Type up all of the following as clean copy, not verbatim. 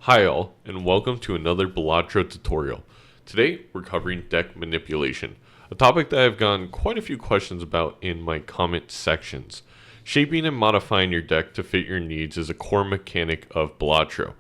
Hi all, and welcome to another Balatro tutorial. Today, we're covering deck manipulation, a topic that I've gotten quite a few questions about in my comment sections. Shaping and modifying your deck to fit your needs is a core mechanic of Balatro.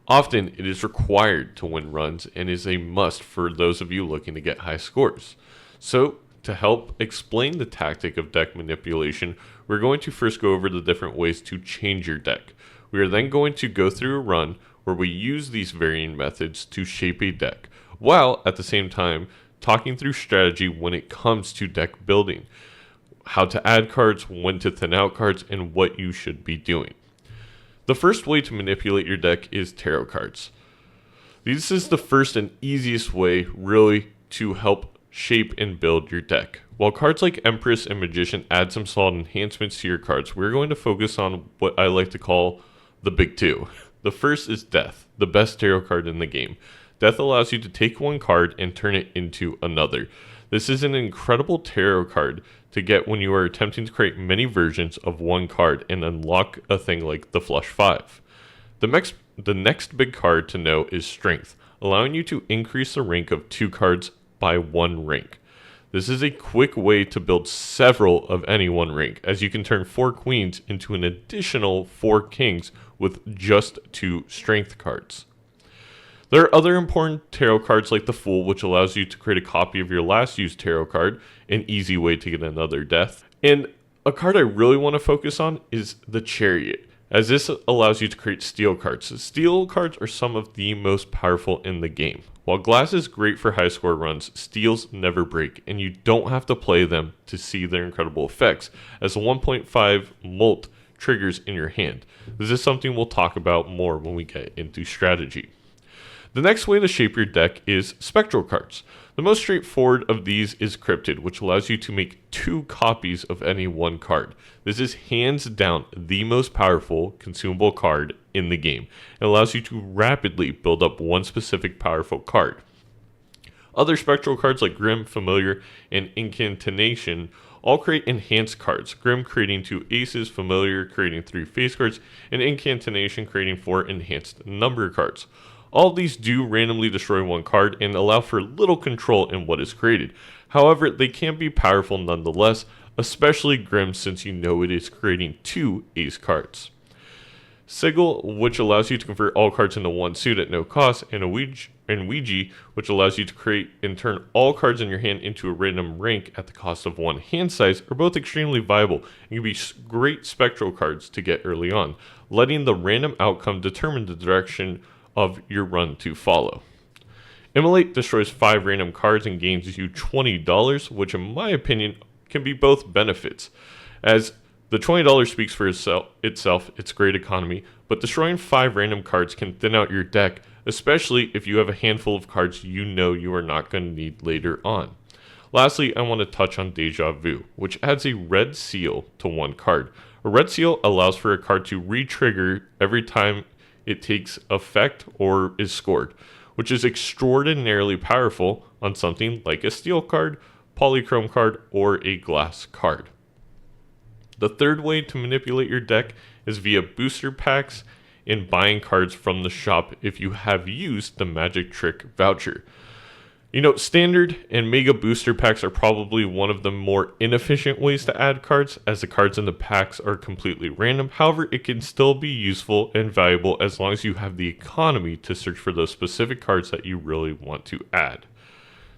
Often, it is required to win runs and is a must for those of you looking to get high scores. So, to help explain the tactic of deck manipulation, we're going to first go over the different ways to change your deck. We are then going to go through a run where we use these varying methods to shape a deck, while at the same time talking through strategy when it comes to deck building, how to add cards, when to thin out cards, and what you should be doing. The first way to manipulate your deck is tarot cards. This is the first and easiest way really to help shape and build your deck. While cards like Empress and Magician add some solid enhancements to your cards, we're going to focus on what I like to call the big two. The first is Death, the best tarot card in the game. Death allows you to take one card and turn it into another. This is an incredible tarot card to get when you are attempting to create many versions of one card and unlock a thing like the Flush 5. The next big card to know is Strength, allowing you to increase the rank of 2 cards by 1 rank. This is a quick way to build several of any one rank, as you can turn 4 queens into an additional 4 kings with just 2 strength cards. There are other important tarot cards like the Fool, which allows you to create a copy of your last used tarot card, an easy way to get another death. And a card I really want to focus on is the Chariot, as this allows you to create steel cards. Steel cards are some of the most powerful in the game. While glass is great for high score runs, steels never break, and you don't have to play them to see their incredible effects, as a 1.5 molt triggers in your hand. This is something we'll talk about more when we get into strategy. The next way to shape your deck is Spectral Cards. The most straightforward of these is Cryptid, which allows you to make 2 copies of any one card. This is hands down the most powerful consumable card in the game. It allows you to rapidly build up one specific powerful card. Other Spectral cards like Grim, Familiar, and Incantation all create enhanced cards, Grim creating 2 aces, Familiar creating 3 face cards, and Incantation creating 4 enhanced number cards. All of these do randomly destroy one card and allow for little control in what is created. However, they can be powerful nonetheless, especially Grim since you know it is creating 2 ace cards. Sigil, which allows you to convert all cards into 1 suit at no cost, and Ouija, which allows you to create and turn all cards in your hand into a random rank at the cost of 1 hand size, are both extremely viable and can be great spectral cards to get early on, letting the random outcome determine the direction of your run to follow. Immolate destroys 5 random cards and gains you $20, which in my opinion can be both benefits, as the $20 speaks for itself, its great economy, but destroying 5 random cards can thin out your deck, especially if you have a handful of cards you know you are not going to need later on. Lastly, I want to touch on Deja Vu, which adds a red seal to one card. A red seal allows for a card to re-trigger every time it takes effect or is scored, which is extraordinarily powerful on something like a steel card, polychrome card, or a glass card. The third way to manipulate your deck is via booster packs and buying cards from the shop if you have used the magic trick voucher. Standard and mega booster packs are probably one of the more inefficient ways to add cards, as the cards in the packs are completely random. However, it can still be useful and valuable as long as you have the economy to search for those specific cards that you really want to add.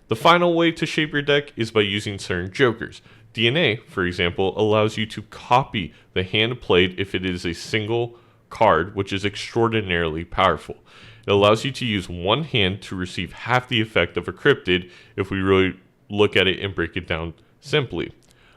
The final way to shape your deck is by using certain jokers. DNA, for example, allows you to copy the hand played if it is a single card, which is extraordinarily powerful. It allows you to use one hand to receive half the effect of a cryptid if we really look at it and break it down simply.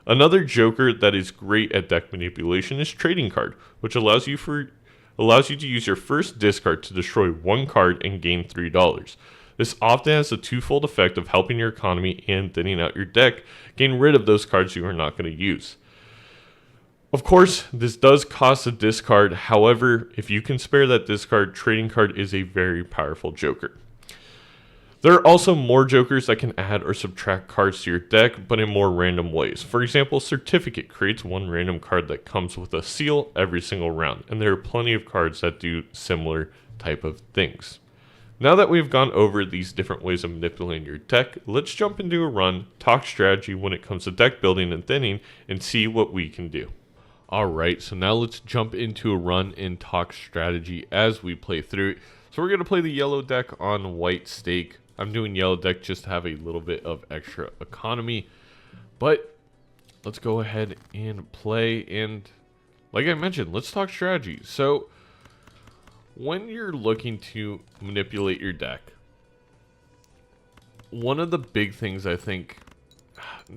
Another joker that is great at deck manipulation is Trading Card, which allows you to use your first discard to destroy one card and gain $3. This often has a twofold effect of helping your economy and thinning out your deck, getting rid of those cards you are not going to use. Of course, this does cost a discard. However, if you can spare that discard, Trading Card is a very powerful joker. There are also more jokers that can add or subtract cards to your deck, but in more random ways. For example, Certificate creates one random card that comes with a seal every single round, and there are plenty of cards that do similar type of things. Now that we've gone over these different ways of manipulating your deck, let's jump into a run, talk strategy when it comes to deck building and thinning, and see what we can do. Alright, so now let's jump into a run and talk strategy as we play through it. So we're going to play the yellow deck on white stake. I'm doing yellow deck just to have a little bit of extra economy. But let's go ahead and play, and like I mentioned, let's talk strategy. So when you're looking to manipulate your deck, one of the big things I think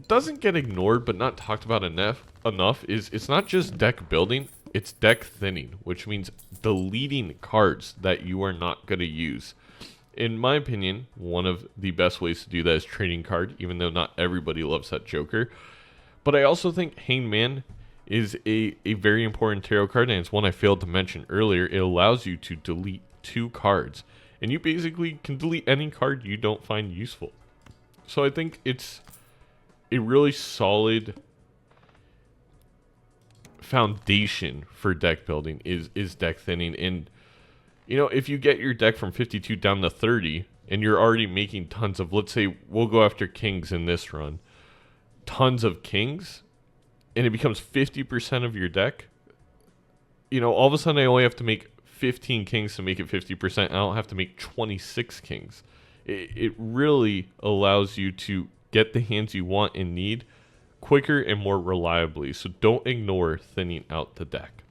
doesn't get ignored but not talked about enough is it's not just deck building, it's deck thinning, which means deleting cards that you are not going to use. In my opinion, one of the best ways to do that is trading card, even though not everybody loves that Joker. But I also think Hangman is a very important tarot card, and it's one I failed to mention earlier. It allows you to delete 2 cards, and you basically can delete any card you don't find useful. So I think it's a really solid foundation for deck building is deck thinning. And you know, if you get your deck from 52 down to 30 and you're already making tons of, let's say we'll go after kings in this run, tons of kings, and it becomes 50% of your deck, you know, all of a sudden I only have to make 15 kings to make it 50%. I don't have to make 26 kings. It really allows you to get the hands you want and need quicker and more reliably. So don't ignore thinning out the deck.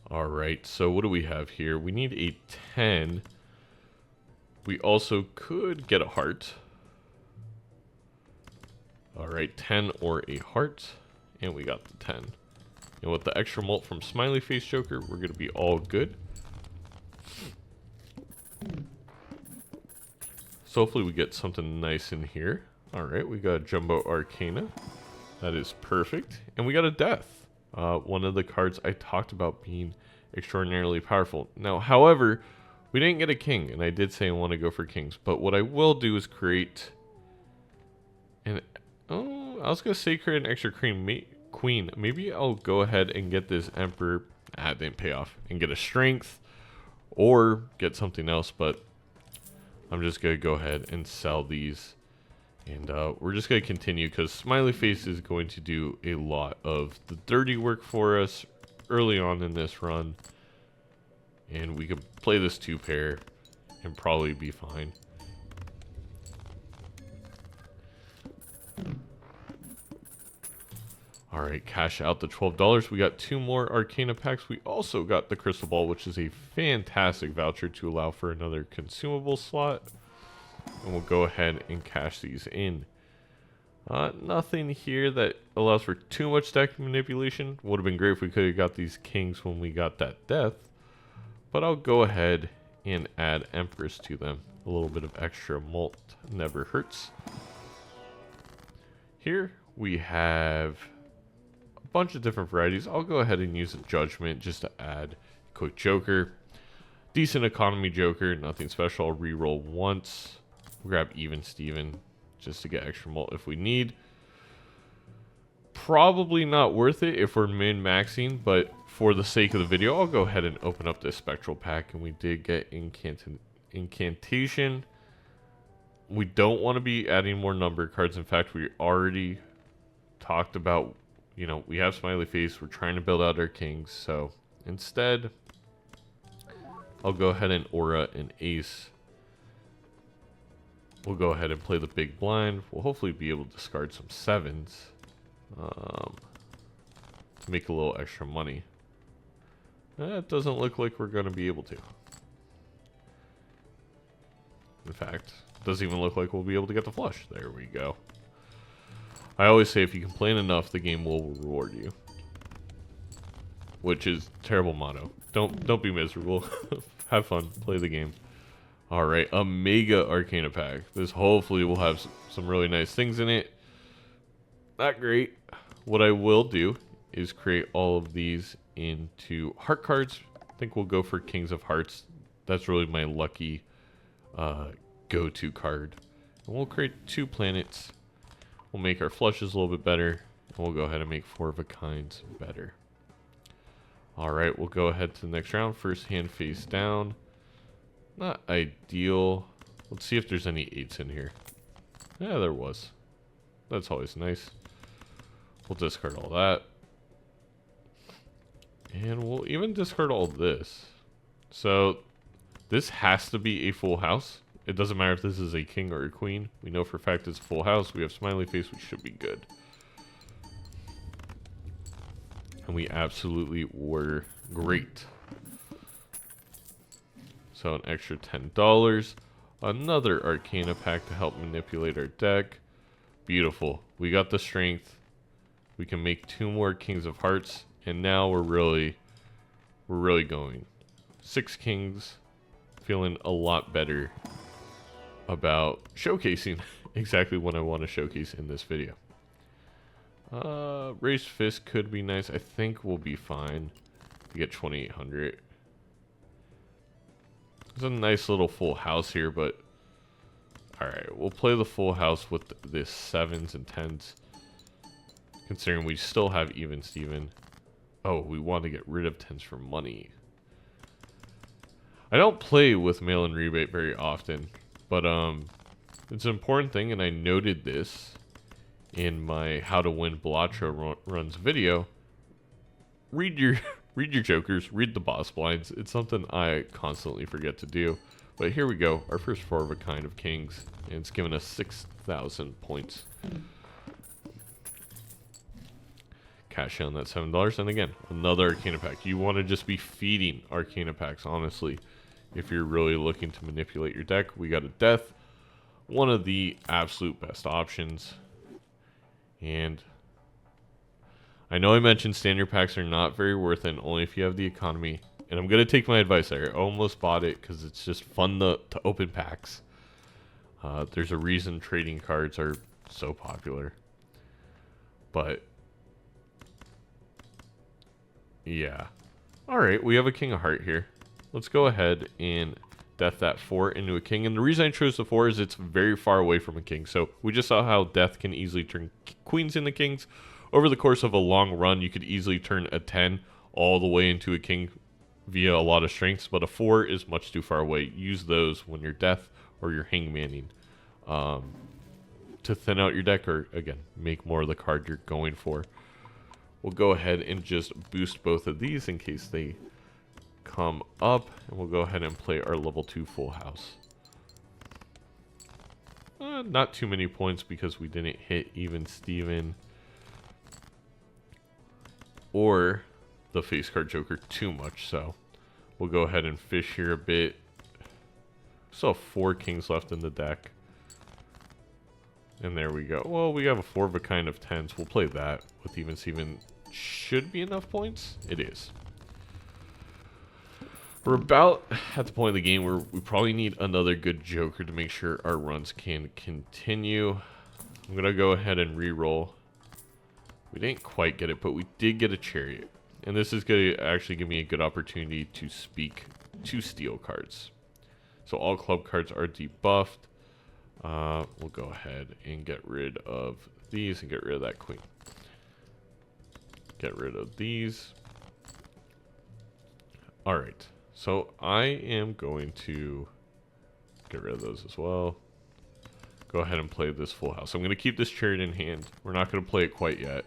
Alright, so what do we have here? We need a 10. We also could get a heart. Alright, 10 or a heart. And we got the 10. And with the extra mult from Smiley Face Joker, we're going to be all good. So hopefully we get something nice in here. Alright, we got a Jumbo Arcana. That is perfect. And we got a Death. One of the cards I talked about being extraordinarily powerful. Now, however, we didn't get a king, and I did say I want to go for kings. But what I will do is create an... Oh, I was going to say create an extra queen. Maybe I'll go ahead and get this Emperor. It didn't pay off. And get a strength. Or get something else, but I'm just going to go ahead and sell these. And we're just going to continue because Smiley Face is going to do a lot of the dirty work for us early on in this run. And we can play this 2-pair and probably be fine. Alright, cash out the $12. We got 2 more Arcana packs. We also got the Crystal Ball, which is a fantastic voucher to allow for another consumable slot. And we'll go ahead and cash these in. Nothing here that allows for too much deck manipulation. Would have been great if we could have got these kings when we got that Death. But I'll go ahead and add Empress to them. A little bit of extra mult never hurts. Here we have a bunch of different varieties. I'll go ahead and use a Judgment just to add a quick Joker. Decent economy Joker, nothing special. I'll reroll once. We'll grab Even Steven just to get extra mult if we need. Probably not worth it if we're min-maxing, but for the sake of the video, I'll go ahead and open up this Spectral pack. And we did get Incantation. We don't want to be adding more number cards. In fact, we already talked about, you know, we have Smiley Face. We're trying to build out our kings. So instead, I'll go ahead and Aura and Ace. We'll go ahead and play the big blind. We'll hopefully be able to discard some 7s to make a little extra money. That doesn't look like we're going to be able to. In fact, doesn't even look like we'll be able to get the flush. There we go. I always say if you complain enough, the game will reward you. Which is a terrible motto. Don't be miserable. Have fun. Play the game. Alright, a Mega Arcana pack. This hopefully will have some really nice things in it. Not great. What I will do is create all of these into heart cards. I think we'll go for Kings of Hearts. That's really my lucky go-to card. And we'll create 2 planets. We'll make our flushes a little bit better. And we'll go ahead and make 4 of a kinds better. Alright, we'll go ahead to the next round. First hand face down. Not ideal. Let's see if there's any 8s in here. Yeah, there was. That's always nice. We'll discard all that. And we'll even discard all this. So, this has to be a full house. It doesn't matter if this is a king or a queen. We know for a fact it's a full house. We have smiley face, we should be good. And we absolutely were great. So an extra $10. Another Arcana pack to help manipulate our deck. Beautiful. We got the strength. We can make 2 more Kings of Hearts. And now we're really going. 6 kings. Feeling a lot better about showcasing exactly what I want to showcase in this video. Raised Fist could be nice. I think we'll be fine. We get 2,800. It's a nice little full house here, but alright, we'll play the full house with the 7s and 10s. Considering we still have even Steven. Oh, we want to get rid of 10s for money. I don't play with mail-in rebate very often, but it's an important thing, and I noted this in my How to Win Balatro runs video. Read your jokers, read the boss blinds. It's something I constantly forget to do. But here we go, our first 4 of a kind of kings, and it's given us 6,000 points. Cash in on that $7, and again, another Arcana pack. You want to just be feeding Arcana packs, honestly. If you're really looking to manipulate your deck, we got a Death, one of the absolute best options. And I know I mentioned standard packs are not very worth it, only if you have the economy. And I'm going to take my advice. I almost bought it because it's just fun to open packs. There's a reason trading cards are so popular. But yeah. Alright, we have a King of Heart here. Let's go ahead and death that 4 into a king. And the reason I chose the 4 is it's very far away from a king. So we just saw how death can easily turn queens into kings. Over the course of a long run, you could easily turn a 10 all the way into a king via a lot of strengths. But a 4 is much too far away. Use those when you're death or you're hangmanning to thin out your deck, or again, make more of the card you're going for. We'll go ahead and just boost both of these in case they come up, and we'll go ahead and play our level 2 full house. Not too many points because we didn't hit even Steven or the face card Joker too much, so we'll go ahead and fish here a bit. Still have 4 kings left in the deck. And there we go. Well, we have a 4 of a kind of 10s. We'll play that with even Steven. Should be enough points. It is. We're about at the point of the game where we probably need another good Joker to make sure our runs can continue. I'm going to go ahead and re-roll. We didn't quite get it, but we did get a Chariot. And this is going to actually give me a good opportunity to speak to steel cards. So all club cards are debuffed. We'll go ahead and get rid of these and get rid of that queen. Get rid of these. Alright, so I am going to get rid of those as well. Go ahead and play this full house. I'm going to keep this Chariot in hand. We're not going to play it quite yet.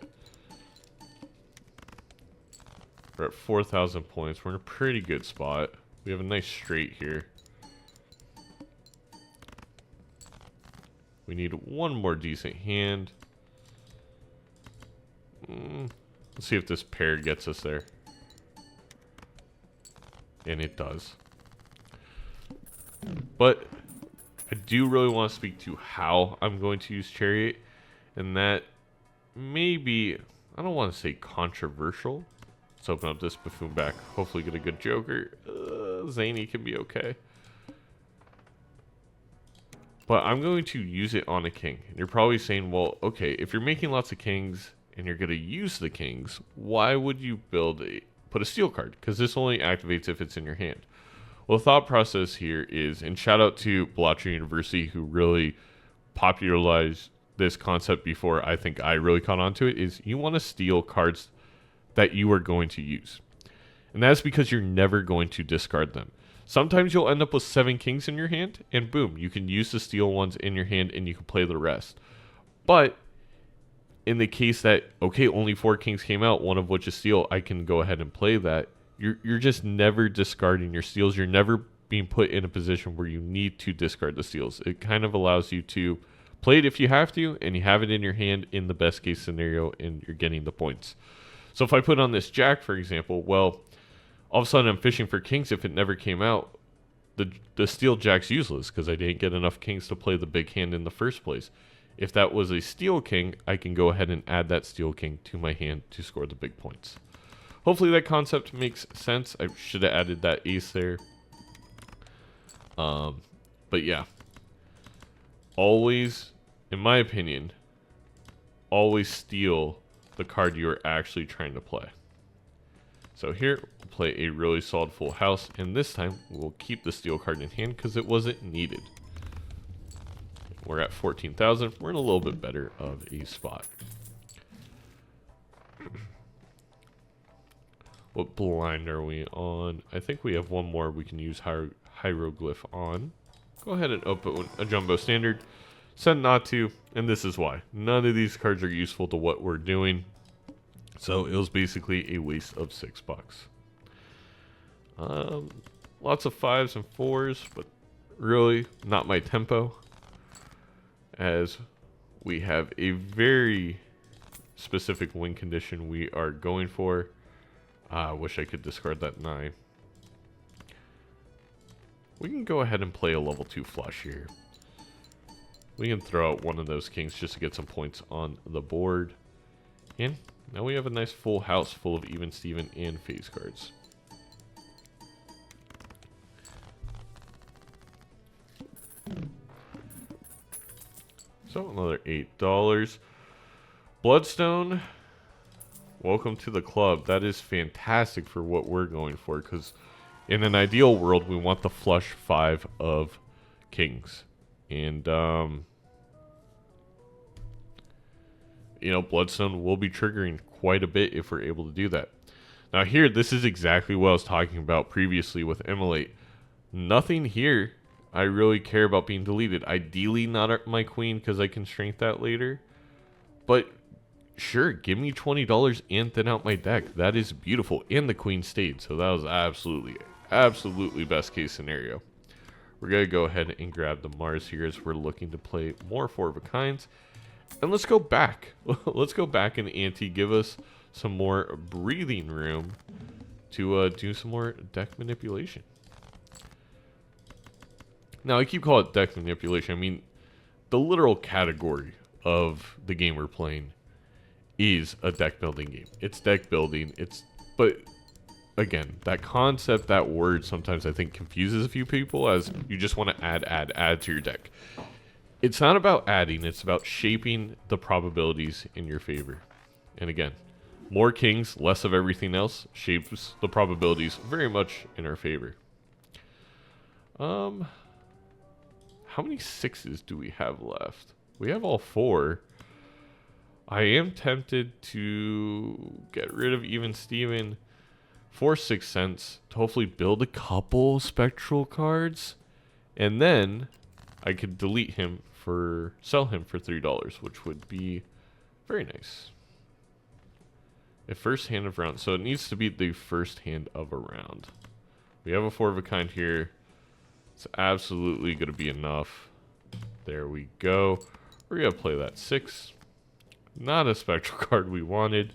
We're at 4,000 points. We're in a pretty good spot. We have a nice straight here. We need one more decent hand. Let's see if this pair gets us there. And it does. But I do really want to speak to how I'm going to use Chariot. And that may be, I don't want to say controversial. Let's open up this buffoon back. Hopefully get a good Joker. Zany can be okay. But I'm going to use it on a king. And you're probably saying, well, okay, if you're making lots of kings and you're going to use the kings, why would you put a steel card? Because this only activates if it's in your hand. Well, the thought process here is, and shout out to Balatro University who really popularized this concept before I think I really caught on to it, is you want to steal cards that you are going to use. And that's because you're never going to discard them. Sometimes you'll end up with 7 kings in your hand, and boom, you can use the steel ones in your hand and you can play the rest. But in the case that, okay, only 4 kings came out, one of which is steel, I can go ahead and play that. You're just never discarding your steels. You're never being put in a position where you need to discard the steels. It kind of allows you to play it if you have to, and you have it in your hand in the best case scenario, and you're getting the points. So if I put on this jack, for example, well, all of a sudden I'm fishing for kings. If it never came out, the steel jack's useless because I didn't get enough kings to play the big hand in the first place. If that was a steel king, I can go ahead and add that steel king to my hand to score the big points. Hopefully that concept makes sense. I should have added that ace there. But yeah, always, in my opinion, always steal the card you are actually trying to play. So here, we'll play a really solid full house, and this time we'll keep the steel card in hand because it wasn't needed. We're at 14,000. We're in a little bit better of a spot. What blind are we on? I think we have one more we can use hieroglyph on. Go ahead and open a jumbo standard. Said not to, and this is why. None of these cards are useful to what we're doing. So it was basically a waste of $6. Lots of 5s and 4s, but really not my tempo, as we have a very specific win condition we are going for. I wish I could discard that 9. We can go ahead and play a level 2 flush here. We can throw out one of those kings just to get some points on the board. And now we have a nice full house full of even Steven and phase cards. So another $8. Bloodstone, welcome to the club. That is fantastic for what we're going for, because in an ideal world we want the flush 5 of kings. And you know, Bloodstone will be triggering quite a bit if we're able to do that. Now here, this is exactly what I was talking about previously with Immolate. Nothing here I really care about being deleted. Ideally not my queen, because I can shrink that later. But sure, give me $20 and thin out my deck. That is beautiful. And the queen stayed, so that was absolutely best case scenario. We're going to go ahead and grab the Mars here as we're looking to play more 4 of a kinds. And let's go back. Let's go back and ante, give us some more breathing room to do some more deck manipulation. Now, I keep calling it deck manipulation. I mean, the literal category of the game we're playing is a deck building game. It's deck building. But again, that concept, that word, sometimes I think confuses a few people, as you just want to add to your deck. It's not about adding, it's about shaping the probabilities in your favor. And again, more kings, less of everything else, shapes the probabilities very much in our favor. How many 6s do we have left? We have all 4. I am tempted to get rid of even Steven for 6 cents to hopefully build a couple spectral cards, and then I could delete him sell him for $3, which would be very nice. A first hand of round, so it needs to be the first hand of a round. We have a 4 of a kind here. It's absolutely going to be enough. There we go. We're going to play that 6. Not a spectral card we wanted,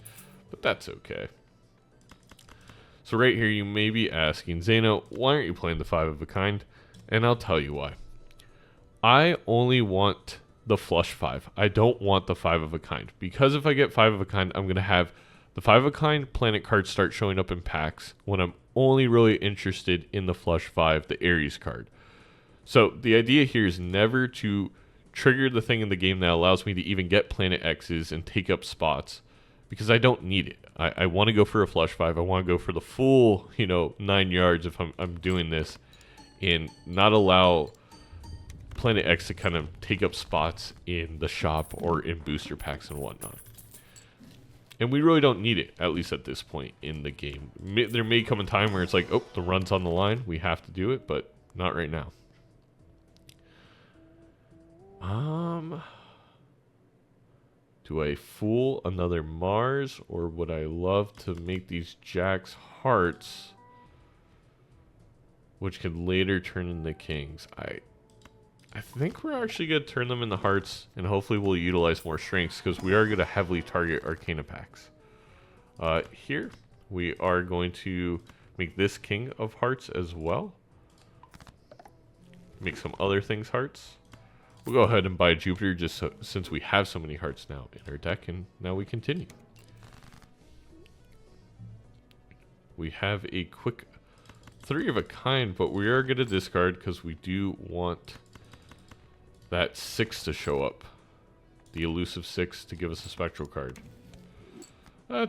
but that's okay. So right here, you may be asking, Zaino, why aren't you playing the 5 of a kind? And I'll tell you why. I only want the flush 5. I don't want the 5 of a kind. Because if I get 5 of a kind, I'm going to have the 5 of a kind planet cards start showing up in packs when I'm only really interested in the flush 5, the Ares card. So the idea here is never to trigger the thing in the game that allows me to even get planet X's and take up spots, because I don't need it. I want to go for a flush 5. I want to go for the full, 9 yards if I'm doing this, and not allow Planet X to kind of take up spots in the shop or in booster packs and whatnot. And we really don't need it, at least at this point in the game. There may come a time where it's like, oh, the run's on the line. We have to do it, but not right now. Do I fool another Mars, or would I love to make these Jacks hearts, which could later turn into kings? I think we're actually going to turn them into hearts, and hopefully we'll utilize more strengths, because we are going to heavily target Arcana packs. Here, we are going to make this king of hearts as well. Make some other things hearts. We'll go ahead and buy Jupiter, just since we have so many hearts now in our deck, and now we continue. We have a quick 3 of a kind, but we are going to discard because we do want that 6 to show up. The elusive 6 to give us a spectral card.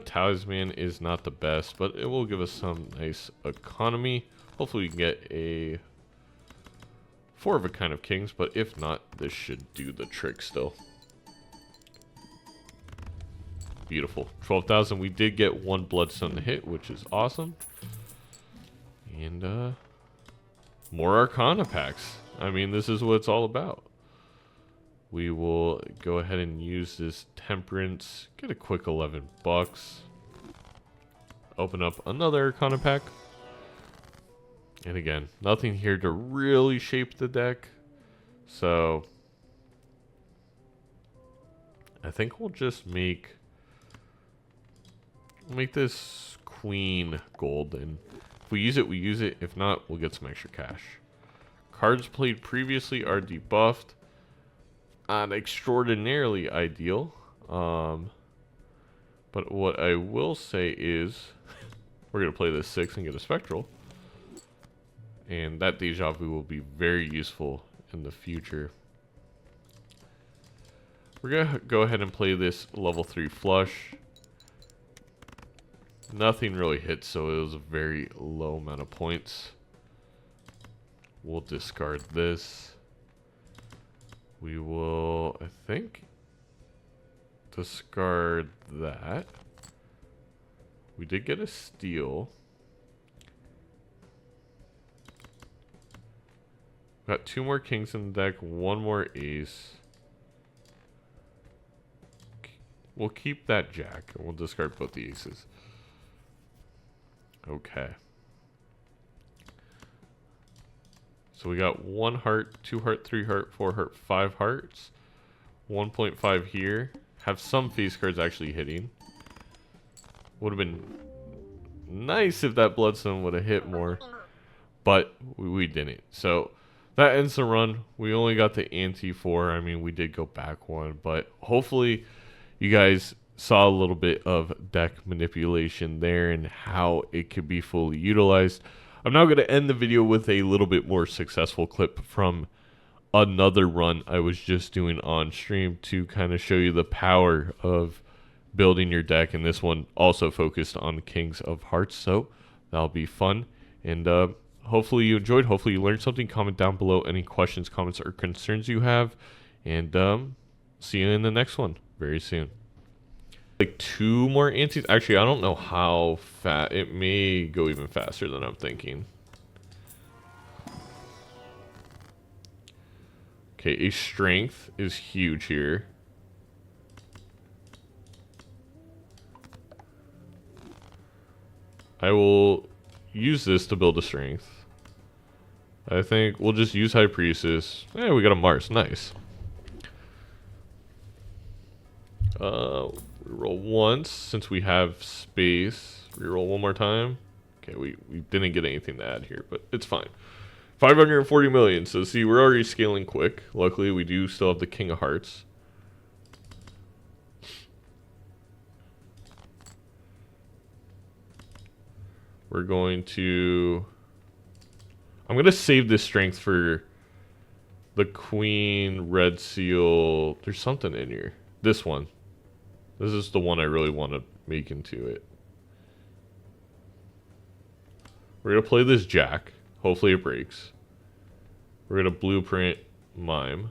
Talisman is not the best, but it will give us some nice economy. Hopefully we can get a 4 of a kind of kings, but if not, this should do the trick still. Beautiful. 12,000. We did get 1 bloodstone to hit, which is awesome. And more Arcana packs. I mean, this is what it's all about. We will go ahead and use this Temperance. Get a quick 11 bucks. Open up another Arcana pack. And again, nothing here to really shape the deck. So I think we'll just make this queen gold, and if we use it, we use it. If not, we'll get some extra cash. Cards played previously are debuffed. Not extraordinarily ideal. But what I will say is we're going to play this 6 and get a Spectral. And that Deja Vu will be very useful in the future. We're going to go ahead and play this level 3 flush. Nothing really hits, so it was a very low amount of points. We'll discard this. We will, I think, discard that. We did get a steal. Got 2 more kings in the deck, 1 more ace. We'll keep that jack, and we'll discard both the aces. Okay. So we got 1 heart, 2 heart, 3 heart, 4 heart, 5 hearts. 1.5 here. Have some face cards actually hitting. Would have been nice if that bloodstone would have hit more. But we didn't. So that ends the run. We only got the ante 4. I mean, we did go back 1. But hopefully you guys saw a little bit of deck manipulation there and how it could be fully utilized. I'm now going to end the video with a little bit more successful clip from another run I was just doing on stream to kind of show you the power of building your deck. And this one also focused on Kings of Hearts, so that'll be fun. And hopefully you enjoyed. Hopefully you learned something. Comment down below any questions, comments, or concerns you have. And see you in the next one very soon. Like 2 more antes. Actually, I don't know how fast. It may go even faster than I'm thinking. Okay, a strength is huge here. I will use this to build a strength. I think we'll just use High Priestess. Hey, we got a Mars. Nice. Reroll once since we have space. Reroll 1 more time. Okay, we didn't get anything to add here, but it's fine. 540 million. So see, we're already scaling quick. Luckily, we do still have the King of Hearts. We're going to... I'm going to save this strength for the Queen, Red Seal. There's something in here. This one. This is the one I really want to make into it. We're going to play this Jack. Hopefully it breaks. We're going to blueprint Mime.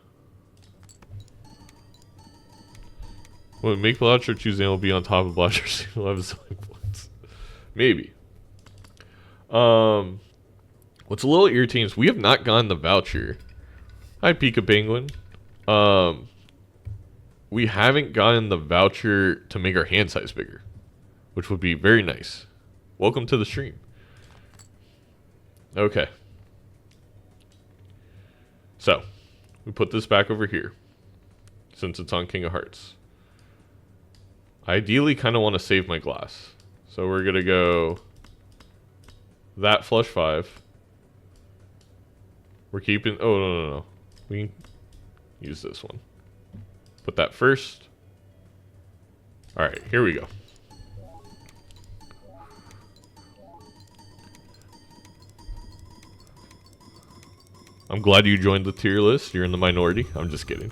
Well, make Balatro choose and will be on top of Balatro. We'll have selling points. Maybe. What's a little irritating is we have not gotten the voucher. Hi, Pika Penguin. We haven't gotten the voucher to make our hand size bigger, which would be very nice. Welcome to the stream. Okay. So, we put this back over here, since it's on King of Hearts. I ideally kind of want to save my glass. So we're going to go that flush 5. We're keeping... Oh, no. We can use this one. Put that first. Alright, here we go. I'm glad you joined the tier list. You're in the minority. I'm just kidding.